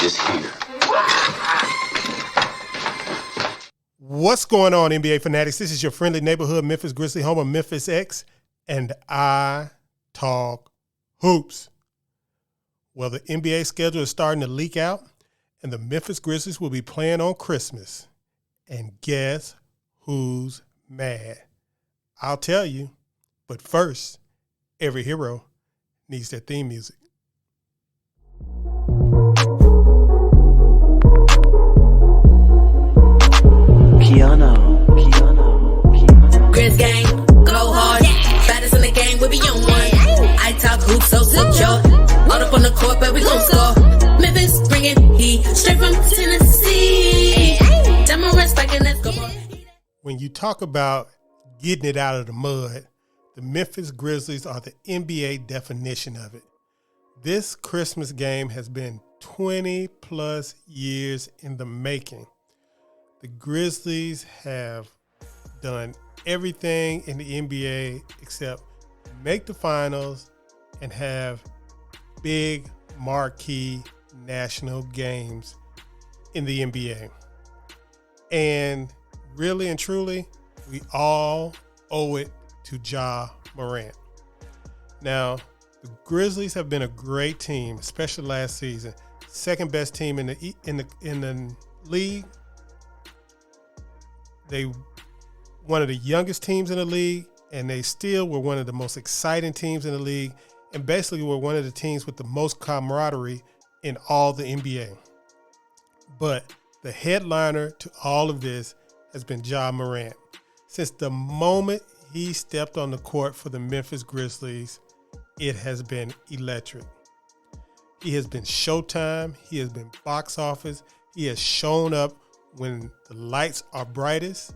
is here. What's going on, NBA fanatics? This is your friendly neighborhood Memphis Grizzly, home of Memphis X, and I talk hoops. Well, the NBA schedule is starting to leak out, and the Memphis Grizzlies will be playing on Christmas. And guess who's mad? I'll tell you, but first, every hero needs their theme music. KeyAno. Grizz gang, go hard. Baddest in the game, we be on one. I talk hoops, so secure. All up on the court, but we gon' score. Memphis bringing heat straight from Tennessee. Demarest like an Escobar. When you talk about getting it out of the mud, the Memphis Grizzlies are the NBA definition of it. This Christmas game has been 20 plus years in the making. The Grizzlies have done everything in the NBA except make the finals and have big marquee national games in the NBA. And really and truly, we all owe it to Ja Morant. Now, the Grizzlies have been a great team, especially last season. Second best team in the league. They one of the youngest teams in the league, and they still were one of the most exciting teams in the league, and basically were one of the teams with the most camaraderie in all the NBA. But the headliner to all of this has been Ja Morant. Since the moment he stepped on the court for the Memphis Grizzlies, it has been electric. He has been Showtime. He has been box office. He has shown up when the lights are brightest,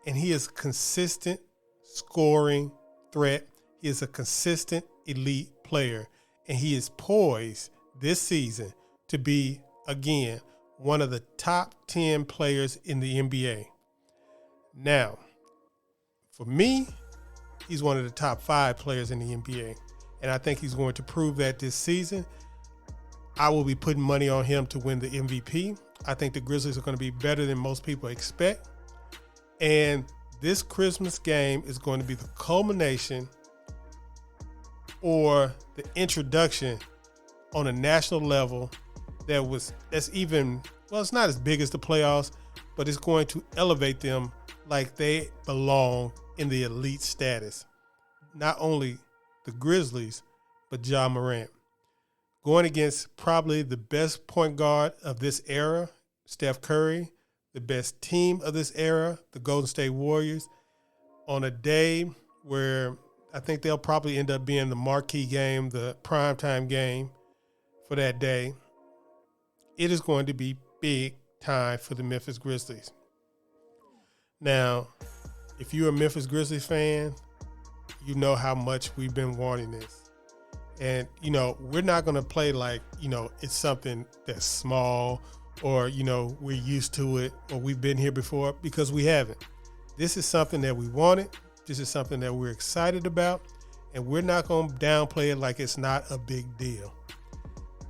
and he is a consistent scoring threat. He is a consistent elite player, and he is poised this season to be, again, one of the top 10 players in the NBA. Now, for me, he's one of the top 5 players in the NBA, and I think he's going to prove that this season. I will be putting money on him to win the MVP. I think the Grizzlies are going to be better than most people expect. And this Christmas game is going to be the culmination or the introduction on a national level that's even, well, it's not as big as the playoffs, but it's going to elevate them like they belong in the elite status. Not only the Grizzlies, but Ja Morant. Going against probably the best point guard of this era, Steph Curry, the best team of this era, the Golden State Warriors, on a day where I think they'll probably end up being the marquee game, the primetime game for that day. It is going to be big time for the Memphis Grizzlies. Now, if you're a Memphis Grizzlies fan, you know how much we've been wanting this. And, we're not going to play like, it's something that's small or, we're used to it or we've been here before, because we haven't. This is something that we wanted. This is something that we're excited about. And we're not going to downplay it like it's not a big deal.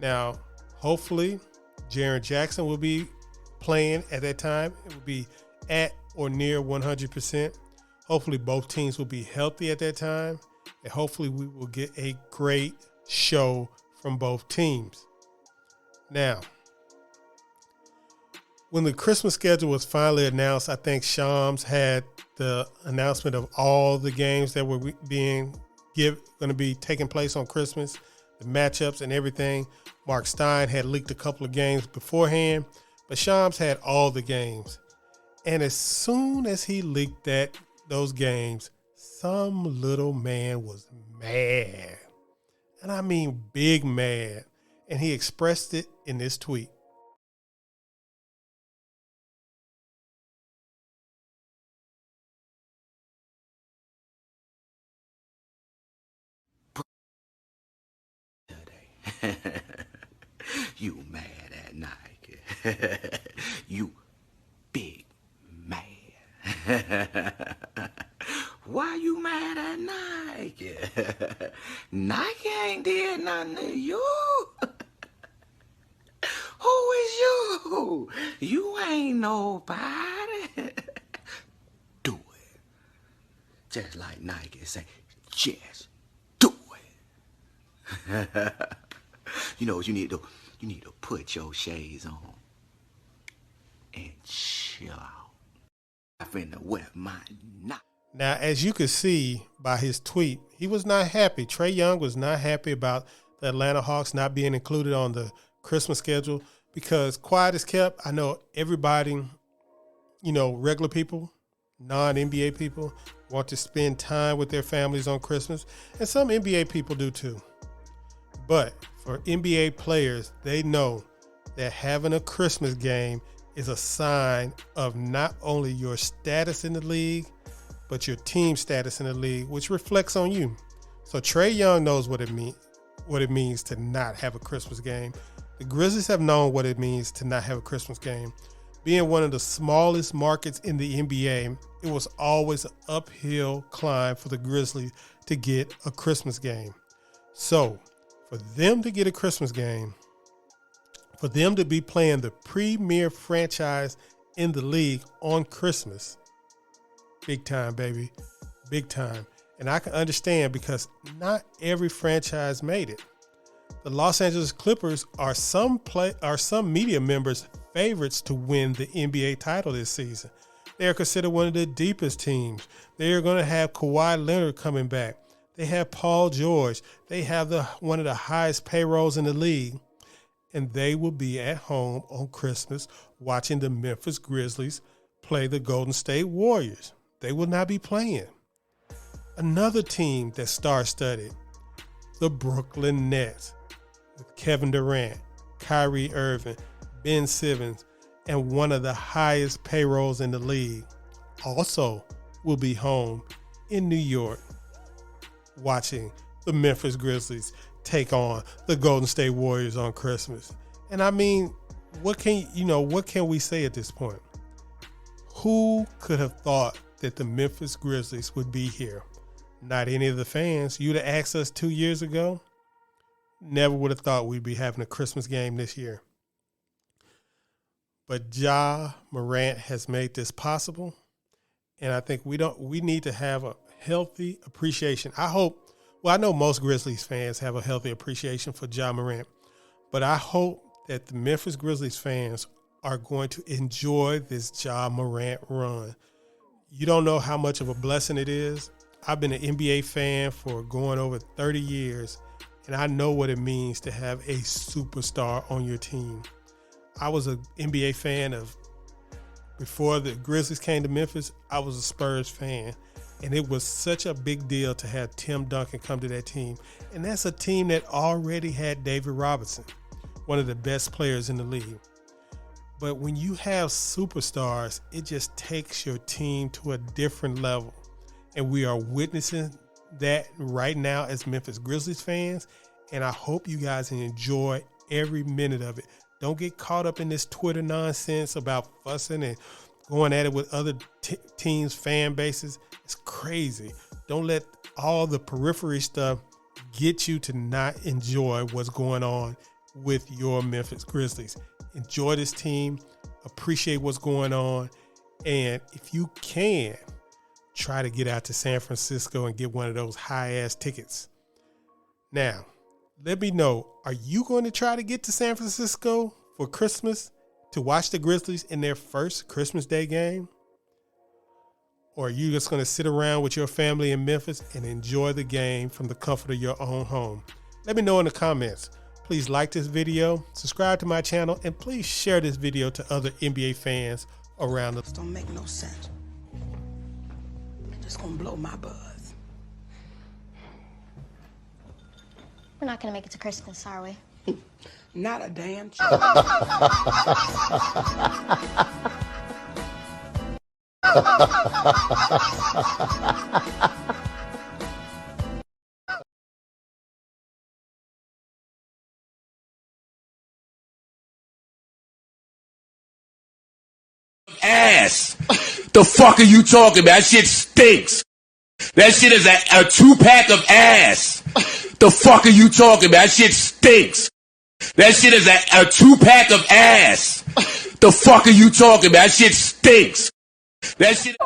Now, hopefully, Jaren Jackson will be playing at that time. It will be at or near 100%. Hopefully, both teams will be healthy at that time. And hopefully we will get a great show from both teams. Now, when the Christmas schedule was finally announced, I think Shams had the announcement of all the games that were going to be taking place on Christmas, the matchups and everything. Mark Stein had leaked a couple of games beforehand, but Shams had all the games. And as soon as he leaked those games, some little man was mad. And I mean big mad. And he expressed it in this tweet. You mad at Nike. You big mad. Why you mad at Nike? Nike ain't did nothing to you. Who is you? You ain't nobody. Do it. Just like Nike say, just do it. You know what you need to do? You need to put your shades on and chill out. I'm finna wear my knot. Now, as you could see by his tweet, he was not happy. Trae Young was not happy about the Atlanta Hawks not being included on the Christmas schedule because quiet is kept. I know everybody, regular people, non-NBA people want to spend time with their families on Christmas, and some NBA people do too. But for NBA players, they know that having a Christmas game is a sign of not only your status in the league, but your team status in the league, which reflects on you. So Trae Young knows what it means to not have a Christmas game. The Grizzlies have known what it means to not have a Christmas game. Being one of the smallest markets in the NBA, it was always an uphill climb for the Grizzlies to get a Christmas game. So for them to get a Christmas game, for them to be playing the premier franchise in the league on Christmas, big time, baby, big time. And I can understand because not every franchise made it. The Los Angeles Clippers are some media members' favorites to win the NBA title this season. They are considered one of the deepest teams. They are going to have Kawhi Leonard coming back. They have Paul George. They have one of the highest payrolls in the league. And they will be at home on Christmas watching the Memphis Grizzlies play the Golden State Warriors. They will not be playing. Another team that's star-studded, the Brooklyn Nets, with Kevin Durant, Kyrie Irving, Ben Simmons, and one of the highest payrolls in the league, also will be home in New York watching the Memphis Grizzlies take on the Golden State Warriors on Christmas. And I mean, what can we say at this point? Who could have thought that the Memphis Grizzlies would be here? Not any of the fans. You'd have asked us 2 years ago, never would have thought we'd be having a Christmas game this year. But Ja Morant has made this possible. And I think we need to have a healthy appreciation. I know most Grizzlies fans have a healthy appreciation for Ja Morant, but I hope that the Memphis Grizzlies fans are going to enjoy this Ja Morant run. You don't know how much of a blessing it is. I've been an NBA fan for going over 30 years, and I know what it means to have a superstar on your team. I was an NBA fan before the Grizzlies came to Memphis, I was a Spurs fan. And it was such a big deal to have Tim Duncan come to that team. And that's a team that already had David Robinson, one of the best players in the league. But when you have superstars, it just takes your team to a different level. And we are witnessing that right now as Memphis Grizzlies fans. And I hope you guys enjoy every minute of it. Don't get caught up in this Twitter nonsense about fussing and going at it with other teams' fan bases. It's crazy. Don't let all the periphery stuff get you to not enjoy what's going on with your Memphis Grizzlies. Enjoy this team. Appreciate what's going on. And if you can, try to get out to San Francisco and get one of those high-ass tickets. Now, let me know, are you going to try to get to San Francisco for Christmas to watch the Grizzlies in their first Christmas Day game? Or are you just going to sit around with your family in Memphis and enjoy the game from the comfort of your own home? Let me know in the comments. Please like this video, subscribe to my channel, and please share this video to other NBA fans around the This don't make no sense. Just gonna blow my buzz. We're not gonna make it to Christmas, are we? Not a damn chance. Ass. The fuck are you talking about? That shit stinks. That shit is a 2-pack of ass. The fuck are you talking about? That shit stinks. That shit is a 2-pack of ass. The fuck are you talking about? That shit stinks. That shit.